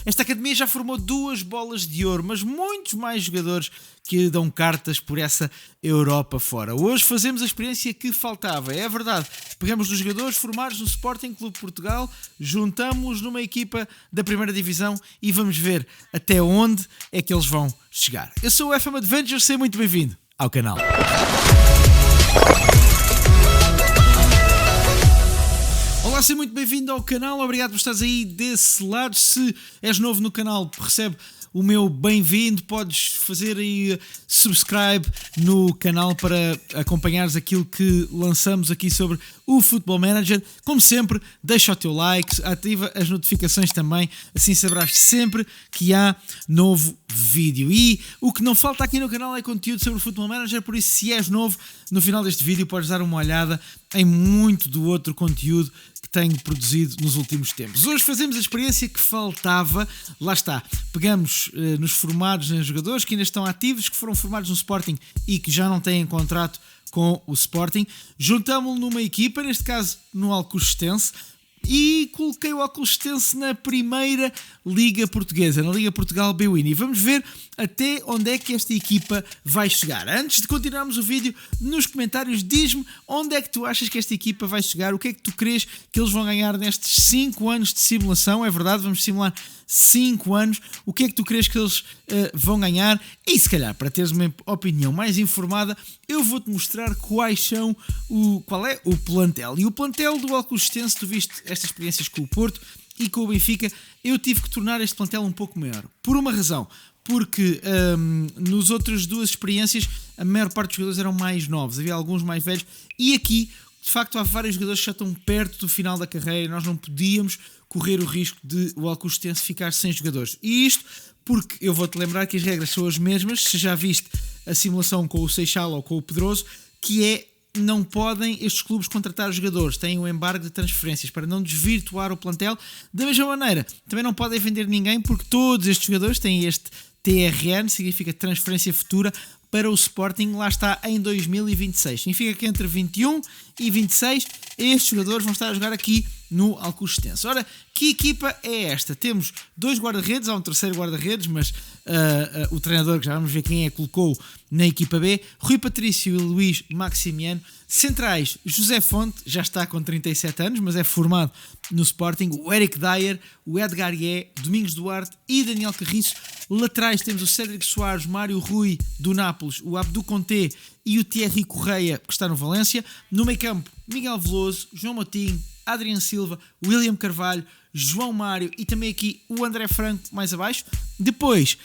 Esta academia já formou 2 bolas de ouro, mas muitos mais jogadores que dão cartas por essa Europa fora. Hoje fazemos a experiência que faltava, é verdade. Pegamos os jogadores formados no Sporting Clube Portugal, juntamos numa equipa da primeira divisão e vamos ver até onde é que eles vão chegar. Eu sou o FM Adventures, seja muito bem-vindo ao canal. Olá, seja muito bem-vindo ao canal, obrigado por estares aí desse lado. Se és novo no canal, recebe o meu bem-vindo, podes fazer aí subscribe no canal para acompanhares aquilo que lançamos aqui sobre o Football Manager. Como sempre, deixa o teu like, ativa as notificações também, assim saberás sempre que há novo vídeo. E o que não falta aqui no canal é conteúdo sobre o Football Manager, por isso se és novo, no final deste vídeo podes dar uma olhada em muito do outro conteúdo que tenho produzido nos últimos tempos. Hoje fazemos a experiência que faltava, lá está, pegamos nos formados em jogadores que ainda estão ativos, que foram formados no Sporting e que já não têm contrato com o Sporting, juntámo-lo numa equipa, neste caso no Alcochetense, e coloquei o Alcochetense na primeira Liga Portuguesa, na Liga Portugal B-Win, e vamos ver até onde é que esta equipa vai chegar. Antes de continuarmos o vídeo, nos comentários diz-me onde é que tu achas que esta equipa vai chegar, o que é que tu crees que eles vão ganhar nestes 5 anos de simulação. É verdade, vamos simular 5 anos, o que é que tu crees que eles vão ganhar? E se calhar, para teres uma opinião mais informada, eu vou-te mostrar qual é o plantel. E o plantel do Alcochetense, tu viste estas experiências com o Porto e com o Benfica, eu tive que tornar este plantel um pouco maior. Por uma razão, porque nos outras 2 experiências a maior parte dos jogadores eram mais novos, havia alguns mais velhos, e aqui de facto há vários jogadores que já estão perto do final da carreira e nós não podíamos correr o risco de o Alcochetense ficar sem jogadores. E isto porque eu vou-te lembrar que as regras são as mesmas, se já viste a simulação com o Seixal ou com o Pedroso, que é não podem estes clubes contratar jogadores, têm um embargo de transferências para não desvirtuar o plantel. Da mesma maneira, também não podem vender ninguém porque todos estes jogadores têm este TRN, significa transferência futura, para o Sporting, lá está, em 2026. Significa que entre 21 e 26 estes jogadores vão estar a jogar aqui no Alcochetense. Ora, que equipa é esta? Temos 2 guarda-redes, há um terceiro guarda-redes, mas o treinador, que já vamos ver quem é, colocou na equipa B, Rui Patrício e Luís Maximiano. Centrais, José Fonte, já está com 37 anos, mas é formado no Sporting, o Eric Dyer, o Edgar Gué, Domingos Duarte e Daniel Carriço. Laterais temos o Cédric Soares, Mário Rui do Nápoles, o Abdu Conté e o Thierry Correia, que está no Valência. No meio campo, Miguel Veloso, João Moutinho, Adriano Silva, William Carvalho, João Mário e também aqui o André Franco mais abaixo. Depois,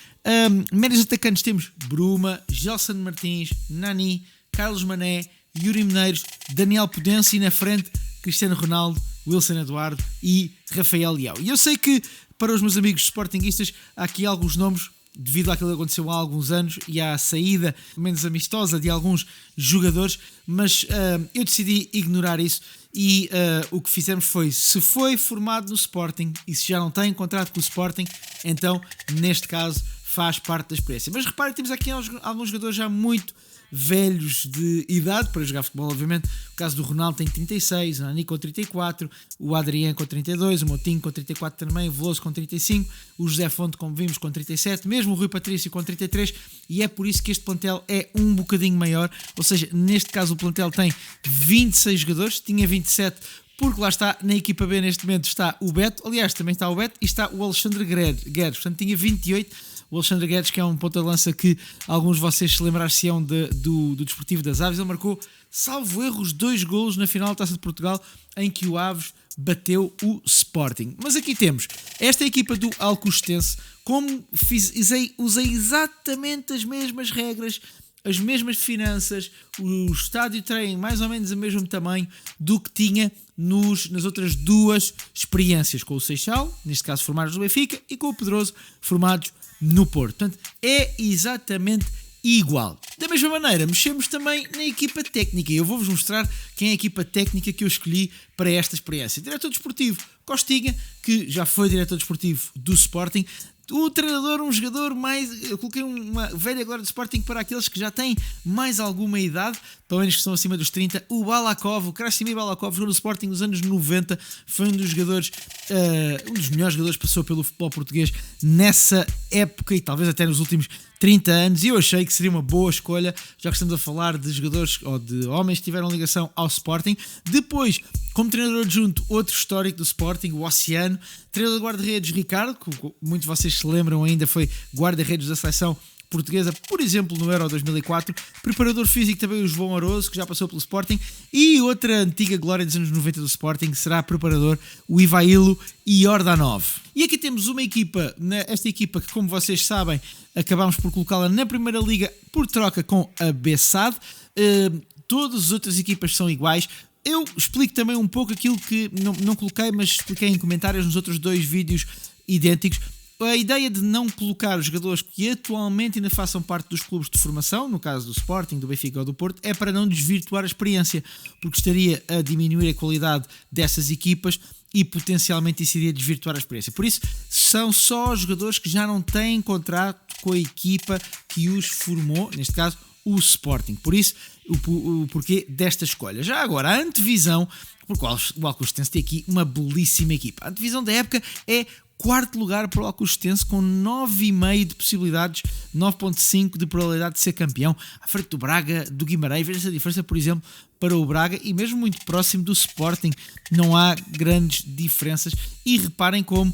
médios atacantes temos Bruma, Gelson Martins, Nani, Carlos Mané, Yuri Mineiros, Daniel Pudense e na frente Cristiano Ronaldo, Wilson Eduardo e Rafael Leão. E eu sei que para os meus amigos sportinguistas há aqui alguns nomes devido àquilo que aconteceu há alguns anos e à saída menos amistosa de alguns jogadores, mas eu decidi ignorar isso e o que fizemos foi, se foi formado no Sporting e se já não tem contrato com o Sporting, então neste caso faz parte da experiência. Mas repare, temos aqui alguns jogadores já muito velhos de idade para jogar futebol, obviamente. O caso do Ronaldo tem 36, o Nani com 34, o Adriano com 32, o Moutinho com 34 também, o Veloso com 35, o José Fonte, como vimos, com 37, mesmo o Rui Patrício com 33, e é por isso que este plantel é um bocadinho maior, ou seja, neste caso o plantel tem 26 jogadores, tinha 27, porque lá está, na equipa B neste momento está o Beto, aliás, também está o Beto, e está o Alexandre Guedes, portanto tinha 28, o Alexandre Guedes, que é um ponta de lança que alguns de vocês se lembrar-se-ão do Desportivo das Aves, ele marcou, salvo erros, 2 golos na final da Taça de Portugal, em que o Aves bateu o Sporting. Mas aqui temos esta equipa do Alcochetense, como usei exatamente as mesmas regras, as mesmas finanças, o estádio tem mais ou menos o mesmo tamanho do que tinha nas outras 2 experiências, com o Seixal, neste caso formados no Benfica, e com o Pedroso, formados no Porto. Portanto, é exatamente igual. Da mesma maneira, mexemos também na equipa técnica e eu vou-vos mostrar quem é a equipa técnica que eu escolhi para esta experiência. Diretor desportivo Costinha, que já foi diretor desportivo do Sporting. O treinador, um jogador mais... Eu coloquei uma velha glória do Sporting para aqueles que já têm mais alguma idade, pelo menos que estão acima dos 30. O Balakov, o Krasimir Balakov, jogou no Sporting nos anos 90. Foi um dos jogadores, um dos melhores jogadores que passou pelo futebol português nessa época e talvez até nos últimos 30 anos, e eu achei que seria uma boa escolha, já que estamos a falar de jogadores ou de homens que tiveram ligação ao Sporting. Depois, como treinador adjunto, outro histórico do Sporting, o Oceano, treinador de guarda-redes Ricardo, que muitos de vocês se lembram ainda, foi guarda-redes da seleção portuguesa, por exemplo, no Euro 2004, preparador físico também o João Aroso, que já passou pelo Sporting, e outra antiga glória dos anos 90 do Sporting será preparador o Ivailo Iordanov. E aqui temos uma equipa, esta equipa que, como vocês sabem, acabámos por colocá-la na Primeira Liga por troca com a Bessade. Todas as outras equipas são iguais. Eu explico também um pouco aquilo que não coloquei, mas expliquei em comentários nos outros dois vídeos idênticos. A ideia de não colocar os jogadores que atualmente ainda façam parte dos clubes de formação, no caso do Sporting, do Benfica ou do Porto, é para não desvirtuar a experiência, porque estaria a diminuir a qualidade dessas equipas e potencialmente isso iria desvirtuar a experiência. Por isso, são só jogadores que já não têm contrato com a equipa que os formou, neste caso o Sporting. Por isso, o porquê desta escolha. Já agora, a antevisão, porque o Alcostense tem aqui uma belíssima equipa. A antevisão da época é quarto lugar para o Alcostense com 9,5 de possibilidades, 9,5 de probabilidade de ser campeão, à frente do Braga, do Guimarães. Veja essa diferença, por exemplo, para o Braga e mesmo muito próximo do Sporting. Não há grandes diferenças e reparem como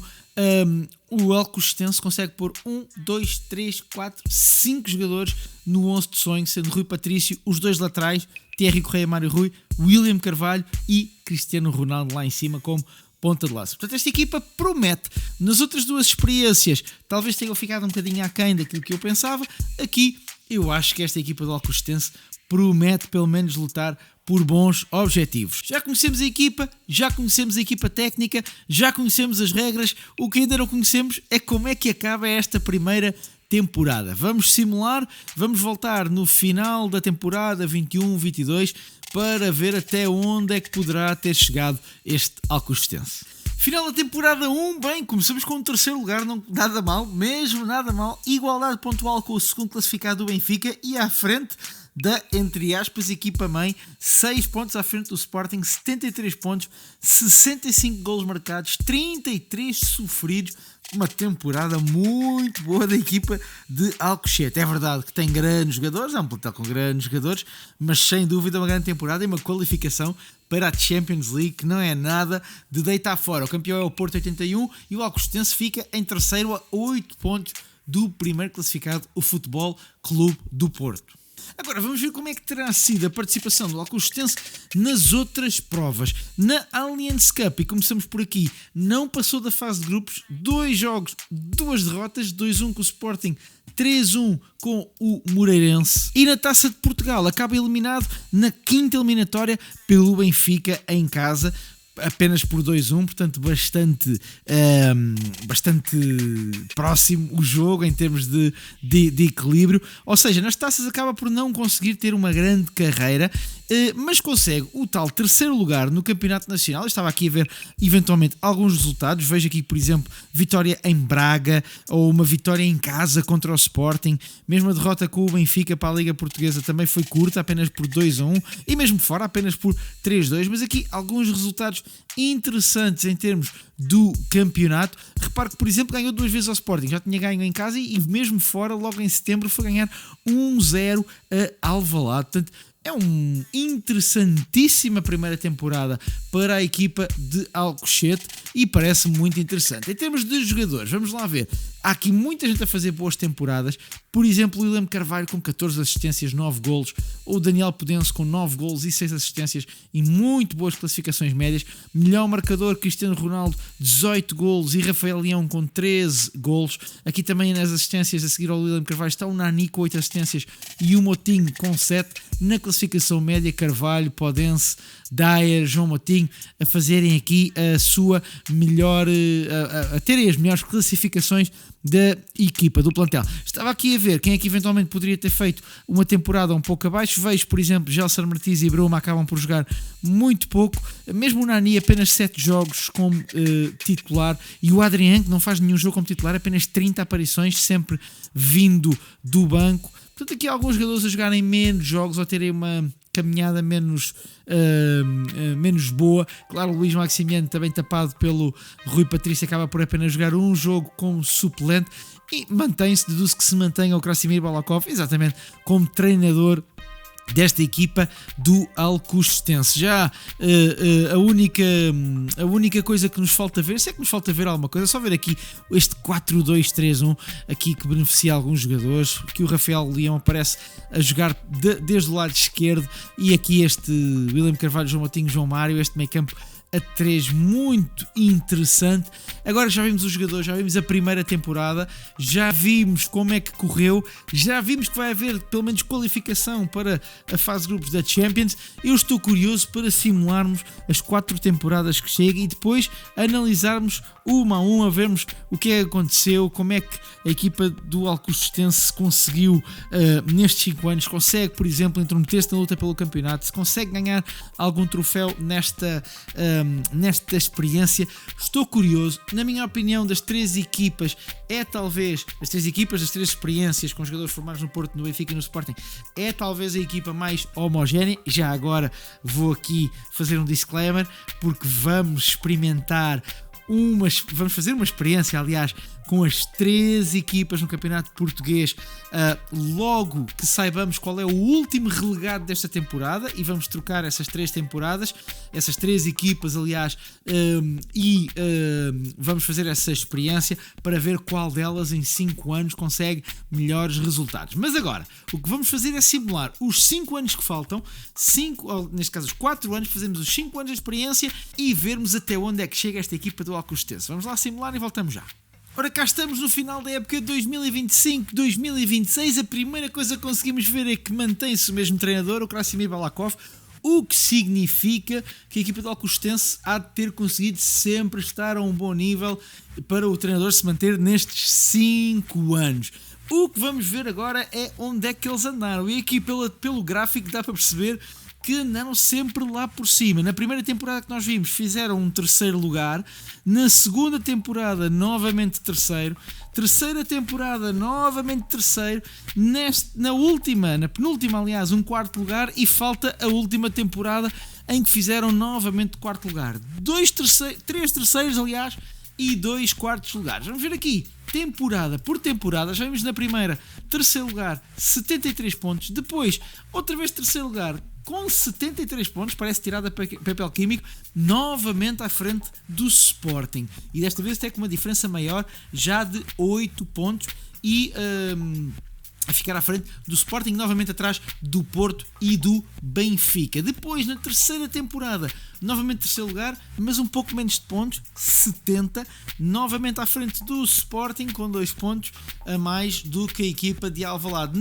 o Alcostense consegue pôr 1, 2, 3, 4, 5 jogadores no 11 de sonho, sendo Rui Patrício, os dois laterais, Thierry Correia, Mário Rui, William Carvalho e Cristiano Ronaldo lá em cima como ponta de lança. Portanto, esta equipa promete. Nas outras duas experiências talvez tenham ficado um bocadinho aquém daquilo que eu pensava. Aqui eu acho que esta equipa do Alcostense promete pelo menos lutar por bons objetivos. Já conhecemos a equipa, já conhecemos a equipa técnica, já conhecemos as regras. O que ainda não conhecemos é como é que acaba esta primeira temporada. Vamos simular, vamos voltar no final da temporada 21-22 para ver até onde é que poderá ter chegado este Alcostense. Final da temporada 1, bem, começamos com o terceiro lugar, não, nada mal, mesmo nada mal. Igualdade pontual com o segundo classificado do Benfica e à frente da, entre aspas, equipa-mãe, 6 pontos à frente do Sporting, 73 pontos, 65 golos marcados, 33 sofridos. Uma temporada muito boa da equipa de Alcochete. É verdade que tem grandes jogadores, é um plantel com grandes jogadores, mas sem dúvida uma grande temporada e uma qualificação para a Champions League que não é nada de deitar fora. O campeão é o Porto 81 e o Alcostense fica em terceiro a 8 pontos do primeiro classificado, o Futebol Clube do Porto. Agora vamos ver como é que terá sido a participação do Alcostense nas outras provas. Na Allianz Cup, e começamos por aqui, não passou da fase de grupos, 2 jogos, 2 derrotas, 2-1 com o Sporting, 3-1 com o Moreirense. E na Taça de Portugal acaba eliminado na quinta eliminatória pelo Benfica em casa, apenas por 2-1, portanto bastante próximo o jogo em termos de equilíbrio. Ou seja, nas taças acaba por não conseguir ter uma grande carreira, mas consegue o tal terceiro lugar no Campeonato Nacional. Eu estava aqui a ver eventualmente alguns resultados. Vejo aqui, por exemplo, vitória em Braga ou uma vitória em casa contra o Sporting. Mesmo a derrota com o Benfica para a Liga Portuguesa também foi curta, apenas por 2-1, e mesmo fora apenas por 3-2. Mas aqui alguns resultados interessantes em termos do campeonato. Repare que, por exemplo, ganhou 2 vezes ao Sporting, já tinha ganho em casa e mesmo fora, logo em setembro, foi ganhar 1-0 a Alvalade. Portanto, é uma interessantíssima primeira temporada para a equipa de Alcochete e parece muito interessante. Em termos de jogadores, vamos lá ver. Há aqui muita gente a fazer boas temporadas. Por exemplo, o William Carvalho com 14 assistências, 9 golos. Ou o Daniel Pudense com 9 golos e 6 assistências e muito boas classificações médias. Melhor marcador, Cristiano Ronaldo, 18 golos e Rafael Leão com 13 golos. Aqui também nas assistências, a seguir ao William Carvalho, está o Nani com 8 assistências e o Motinho com 7. Na classificação média, Carvalho, Pudense, Dyer, João Motinho a fazerem aqui a sua melhor, a terem as melhores classificações da equipa, do plantel. Estava aqui a ver quem é que eventualmente poderia ter feito uma temporada um pouco abaixo. Vejo, por exemplo, Gelson Martins e Bruma acabam por jogar muito pouco, mesmo o Nani apenas 7 jogos como titular, e o Adrián, que não faz nenhum jogo como titular, apenas 30 aparições, sempre vindo do banco. Portanto, aqui alguns jogadores a jogarem menos jogos ou terem uma caminhada menos boa. Claro, o Luís Maximiano, também tapado pelo Rui Patrício, acaba por apenas jogar um jogo como suplente e mantém-se, deduz que se mantenha o Krasimir Balakov exatamente como treinador desta equipa do Alcochete. Já a única coisa que nos falta ver, se é que nos falta ver alguma coisa, é só ver aqui este 4-2-3-1 aqui que beneficia alguns jogadores, que o Rafael Leão aparece a jogar desde o lado esquerdo, e aqui este William Carvalho, João Matinho, João Mário, este meio campo a 3 muito interessante. Agora já vimos os jogadores, já vimos a primeira temporada, já vimos como é que correu, já vimos que vai haver pelo menos qualificação para a fase de grupos da Champions. Eu estou curioso para simularmos as 4 temporadas que chegam e depois analisarmos uma a uma, vermos o que é que aconteceu, como é que a equipa do Alcochetense conseguiu nestes 5 anos, consegue, por exemplo, intrometer-se na luta pelo campeonato, se consegue ganhar algum troféu nesta experiência. Estou curioso. Na minha opinião, das 3 equipas, das 3 experiências com jogadores formados no Porto, no Benfica e no Sporting, é talvez a equipa mais homogénea. Já agora vou aqui fazer um disclaimer, porque vamos fazer uma experiência, aliás, com as 3 equipas no Campeonato Português, logo que saibamos qual é o último relegado desta temporada, e vamos trocar essas 3 temporadas, essas 3 equipas, aliás, vamos fazer essa experiência para ver qual delas em 5 anos consegue melhores resultados. Mas agora, o que vamos fazer é simular os 5 anos que faltam, neste caso os 4 anos, fazemos os 5 anos de experiência e vermos até onde é que chega esta equipa do Alcochete. Vamos lá simular e voltamos já. Ora, cá estamos no final da época 2025-2026. A primeira coisa que conseguimos ver é que mantém-se o mesmo treinador, o Krasimir Balakov, o que significa que a equipa do Alcochetense há de ter conseguido sempre estar a um bom nível para o treinador se manter nestes 5 anos. O que vamos ver agora é onde é que eles andaram, e aqui pelo gráfico dá para perceber que andaram sempre lá por cima. Na primeira temporada que nós vimos, fizeram um 3º lugar. Na segunda temporada, novamente 3º. Terceira temporada, novamente 3º. Na penúltima, aliás, um 4º lugar. E falta a última temporada em que fizeram novamente 4º lugar. 3 terceiros, aliás, e 2 quartos lugares. Vamos ver aqui, temporada por temporada. Já vimos na primeira, 3º lugar, 73 pontos. Depois, outra vez 3º lugar, com 73 pontos, parece tirada papel químico, novamente à frente do Sporting. E desta vez até com uma diferença maior, já de 8 pontos, e a ficar à frente do Sporting, novamente atrás do Porto e do Benfica. Depois, na terceira temporada, novamente 3º lugar, mas um pouco menos de pontos, 70, novamente à frente do Sporting, com 2 pontos a mais do que a equipa de Alvalade.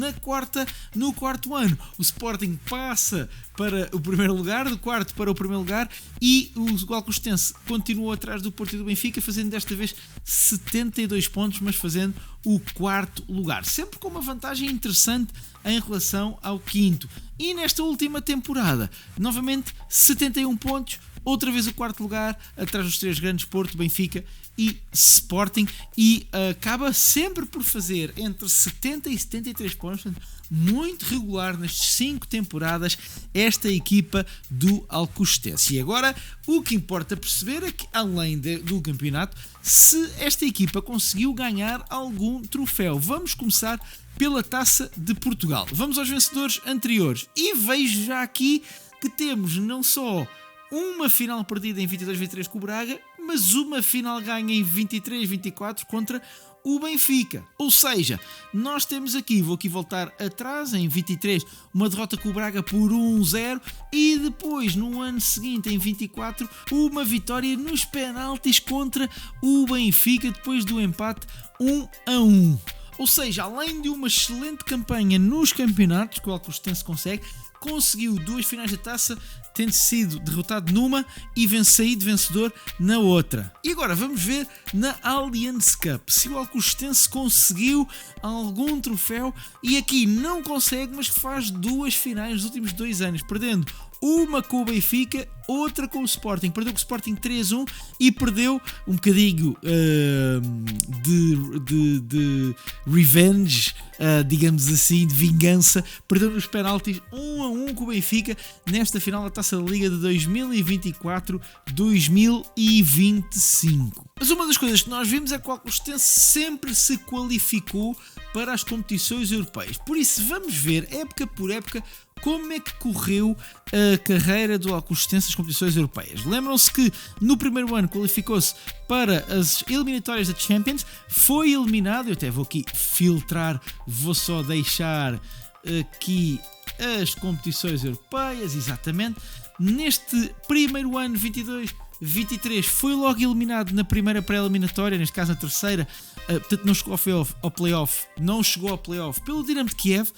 No quarto ano, o Sporting passa para o primeiro lugar, do quarto para o primeiro lugar, e o Alcochetense continua atrás do Porto e do Benfica, fazendo desta vez 72 pontos, mas fazendo o 4º lugar, sempre com uma vantagem interessante em relação ao 5º. E nesta última temporada, novamente 71 pontos, outra vez o 4º lugar, atrás dos 3 grandes, Porto, Benfica e Sporting, e acaba sempre por fazer entre 70 e 73 pontos, muito regular nestas 5 temporadas, esta equipa do Alcochetense. E agora o que importa perceber é que, além do campeonato, se esta equipa conseguiu ganhar algum troféu. Vamos começar pela Taça de Portugal. Vamos aos vencedores anteriores, e vejo já aqui que temos não só uma final perdida em 22-23 com o Braga, mas uma final ganha em 23-24 contra o Benfica. Ou seja, nós temos aqui, vou aqui voltar atrás, em 23, uma derrota com o Braga por 1-0, e depois, no ano seguinte, em 24, uma vitória nos penaltis contra o Benfica, depois do empate 1-1. Ou seja, além de uma excelente campanha nos campeonatos que o Alcochetense conseguiu 2 finais da taça, tendo sido derrotado numa e saído vencedor na outra. E agora vamos ver na Allianz Cup se o Alcostense conseguiu algum troféu, e aqui não consegue, mas faz 2 finais nos últimos 2 anos, perdendo uma com o Benfica, outra com o Sporting. Perdeu com o Sporting 3-1 e perdeu um bocadinho de revenge, digamos assim, de vingança. Perdeu nos penaltis 1-1 com o Benfica nesta final da Taça da Liga de 2024-2025. Mas uma das coisas que nós vimos é que o Alcostense sempre se qualificou para as competições europeias. Por isso vamos ver, época por época, como é que correu a carreira do Alcostense nas competições europeias. Lembram-se que no primeiro ano qualificou-se para as eliminatórias da Champions, foi eliminado, eu até vou aqui filtrar, vou só deixar aqui as competições europeias, exatamente. Neste primeiro ano, 22-23, foi logo eliminado na primeira pré-eliminatória, neste caso na terceira, portanto não chegou ao playoff, pelo Dinamo de Kiev.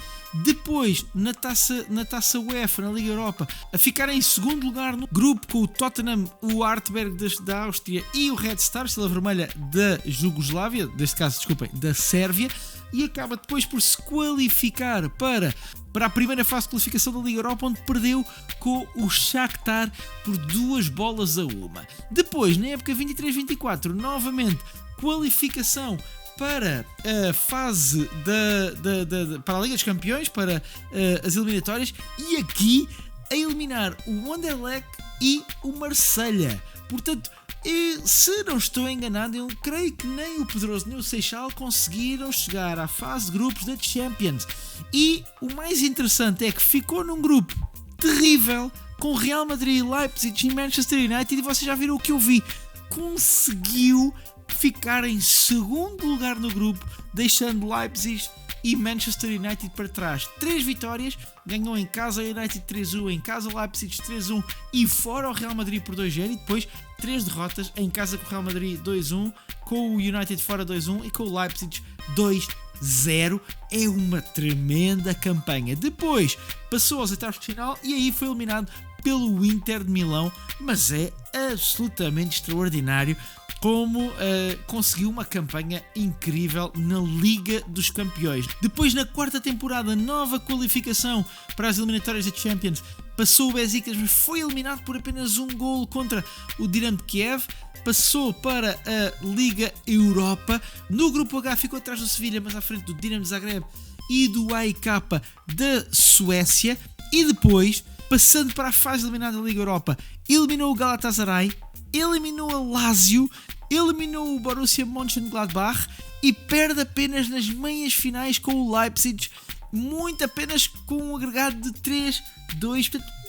Depois na taça UEFA, na Liga Europa, a ficar em segundo lugar no grupo com o Tottenham, o Artberg da Áustria e o Red Star, Estrela Vermelha da Jugoslávia, neste caso, desculpem, da Sérvia, e acaba depois por se qualificar para a primeira fase de qualificação da Liga Europa, onde perdeu com o Shakhtar por 2-1. Depois, na época 23-24, novamente qualificação para a fase para a Liga dos Campeões, para as eliminatórias, e aqui a eliminar o Anderlecht e o Marselha. Portanto, se não estou enganado, eu creio que nem o Pedroso nem o Seixal conseguiram chegar à fase de grupos da Champions. E o mais interessante é que ficou num grupo terrível com Real Madrid, Leipzig e Manchester United, e vocês já viram o que eu vi. Conseguiu ficar em segundo lugar no grupo, deixando Leipzig e Manchester United para trás. 3 vitórias, ganhou em casa United 3-1, em casa Leipzig 3-1 e fora o Real Madrid por 2-0, e depois 3 derrotas, em casa com o Real Madrid 2-1, com o United fora 2-1 e com o Leipzig 2-0. É uma tremenda campanha. Depois passou aos oitavos de final e aí foi eliminado pelo Inter de Milão, mas é absolutamente extraordinário como conseguiu uma campanha incrível na Liga dos Campeões. Depois, na quarta temporada, nova qualificação para as eliminatórias da Champions, passou o Besiktas, mas foi eliminado por apenas um golo contra o Dinamo de Kiev. Passou para a Liga Europa. No grupo H ficou atrás do Sevilha, mas à frente do Dinamo de Zagreb e do AEK da Suécia. E depois, passando para a fase eliminada da Liga Europa, eliminou o Galatasaray, eliminou a Lazio, eliminou o Borussia Mönchengladbach e perde apenas nas meias finais com o Leipzig, muito apenas com um agregado de 3-2, portanto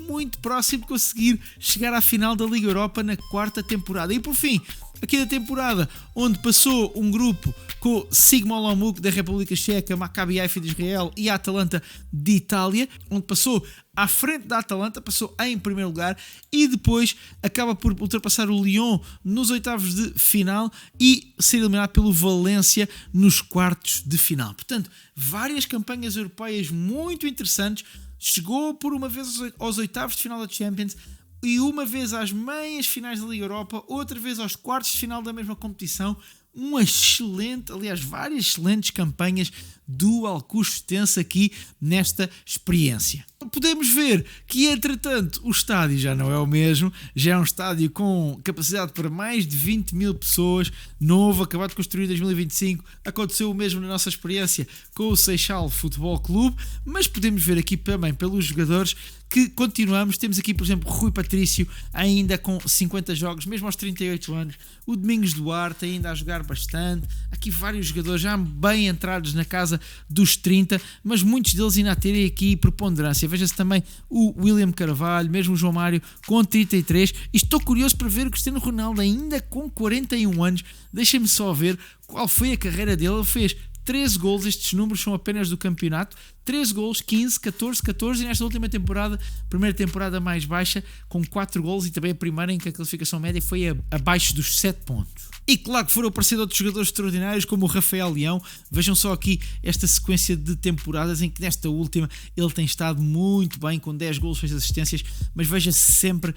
muito próximo de conseguir chegar à final da Liga Europa na quarta temporada. E por fim, aqui da temporada, onde passou um grupo com Sigma Olomouc da República Checa, Maccabi Haifa de Israel e a Atalanta de Itália, onde passou à frente da Atalanta, passou em primeiro lugar e depois acaba por ultrapassar o Lyon nos oitavos de final e ser eliminado pelo Valência nos quartos de final. Portanto, várias campanhas europeias muito interessantes. Chegou por uma vez aos oitavos de final da Champions e uma vez às meias finais da Liga Europa, outra vez aos quartos de final da mesma competição. Várias excelentes campanhas do Alcostense aqui nesta experiência. Podemos ver que, entretanto, o estádio já não é o mesmo, já é um estádio com capacidade para mais de 20 mil pessoas, novo, acabado de construir em 2025, aconteceu o mesmo na nossa experiência com o Seixal Futebol Clube, mas podemos ver aqui também pelos jogadores que continuamos. Temos aqui, por exemplo, Rui Patrício ainda com 50 jogos, mesmo aos 38 anos, o Domingos Duarte ainda a jogar bastante, aqui vários jogadores já bem entrados na casa dos 30, mas muitos deles ainda a terem aqui preponderância. Veja-se também o William Carvalho, mesmo o João Mário com 33, e estou curioso para ver o Cristiano Ronaldo ainda com 41 anos. Deixem-me só ver qual foi a carreira dele. Ele fez 13 golos, estes números são apenas do campeonato, 13 golos, 15, 14, 14 e nesta última temporada, primeira temporada mais baixa, com 4 golos e também a primeira em que a classificação média foi abaixo dos 7 pontos. E claro que foram aparecer outros jogadores extraordinários como o Rafael Leão. Vejam só aqui esta sequência de temporadas em que nesta última ele tem estado muito bem, com 10 golos, 6 assistências, mas veja-se sempre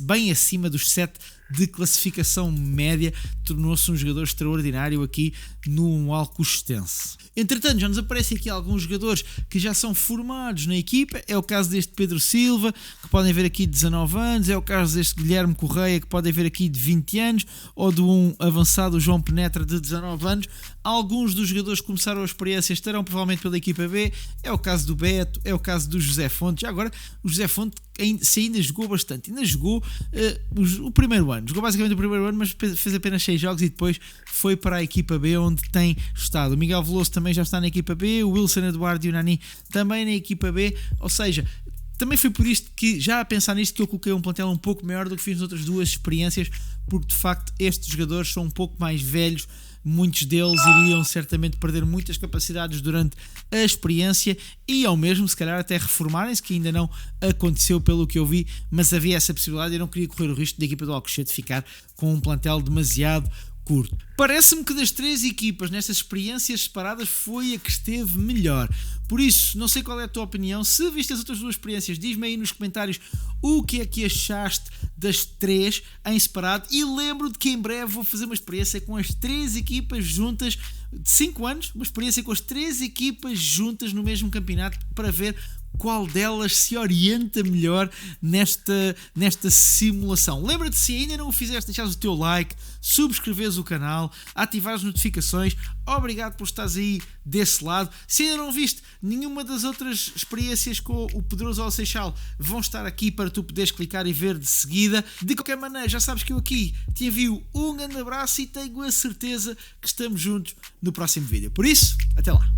bem acima dos 7 de classificação média, tornou-se um jogador extraordinário aqui no Alcostense. Entretanto, já nos aparecem aqui alguns jogadores que já são formados na equipa, é o caso deste Pedro Silva, que podem ver aqui de 19 anos, é o caso deste Guilherme Correia, que podem ver aqui de 20 anos, ou de um avançado João Penetra de 19 anos. Alguns dos jogadores que começaram a experiência estarão provavelmente pela equipa B, é o caso do Beto, é o caso do José Fonte. Já agora, o José Fonte ainda jogou bastante, ainda jogou o primeiro ano, jogou basicamente o primeiro ano, mas fez apenas 6 jogos e depois foi para a equipa B, onde tem estado. O Miguel Veloso também já está na equipa B, o Wilson Eduardo e o Nani também na equipa B, ou seja, também foi por isto que, já a pensar nisto, que eu coloquei um plantel um pouco maior do que fiz nas outras duas experiências, porque de facto estes jogadores são um pouco mais velhos, muitos deles iriam certamente perder muitas capacidades durante a experiência e ao mesmo se calhar até reformarem-se, que ainda não aconteceu pelo que eu vi, mas havia essa possibilidade e eu não queria correr o risco da equipa do Alcochete ficar com um plantel demasiado curto. Parece-me que das 3 equipas nestas experiências separadas foi a que esteve melhor. Por isso, não sei qual é a tua opinião. Se viste as outras 2 experiências, diz-me aí nos comentários o que é que achaste das 3 em separado. E lembro de que em breve vou fazer uma experiência com as 3 equipas juntas de 5 anos, uma experiência com as 3 equipas juntas no mesmo campeonato para ver qual delas se orienta melhor nesta simulação. Lembra-te, se ainda não o fizeste, deixares o teu like, subscreveres o canal, ativar as notificações. Obrigado por estares aí desse lado. Se ainda não viste nenhuma das outras experiências com o Pedroso ao Seixal, vão estar aqui para tu poderes clicar e ver de seguida. De qualquer maneira, já sabes que eu aqui te envio um grande abraço e tenho a certeza que estamos juntos no próximo vídeo. Por isso, até lá!